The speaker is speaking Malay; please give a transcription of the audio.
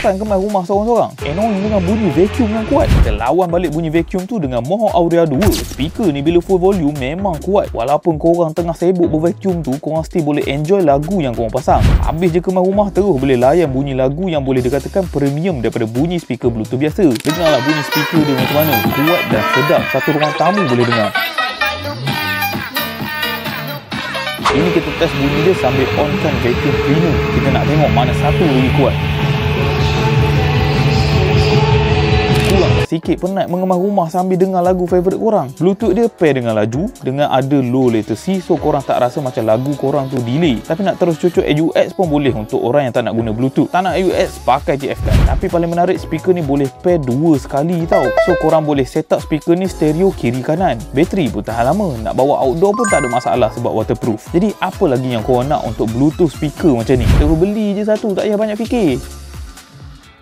pasang kemas rumah seorang-seorang. Annoying dengan bunyi vacuum yang kuat. Kita lawan balik bunyi vacuum tu dengan Moho Aurea 2. Speaker ni bila full volume memang kuat. Walaupun korang tengah sibuk bervacuum tu, korang still boleh enjoy lagu yang korang pasang. Habis je kemas rumah, terus boleh layan bunyi lagu yang boleh dikatakan premium daripada bunyi speaker Bluetooth biasa. Dengarlah bunyi speaker dia macam mana. Kuat dan sedap. Satu ruang tamu boleh dengar. Ini kita test bunyi dia sambil onkan vacuum cleaner. Kita nak tengok mana satu lagi kuat. Kurang sikit penat mengemas rumah sambil dengar lagu favourite korang. Bluetooth dia pair dengan laju, dengan ada low latency, so korang tak rasa macam lagu korang tu delay. Tapi nak terus cucuk AUX pun boleh untuk orang yang tak nak guna Bluetooth. Tak nak AUX, pakai JF card. Tapi paling menarik, speaker ni boleh pair 2 sekali tau. So korang boleh set up speaker ni stereo kiri kanan. Bateri pun tahan lama. Nak bawa outdoor pun tak ada masalah sebab waterproof. Jadi apa lagi yang korang nak untuk Bluetooth speaker macam ni? Terus beli je satu, tak payah banyak fikir.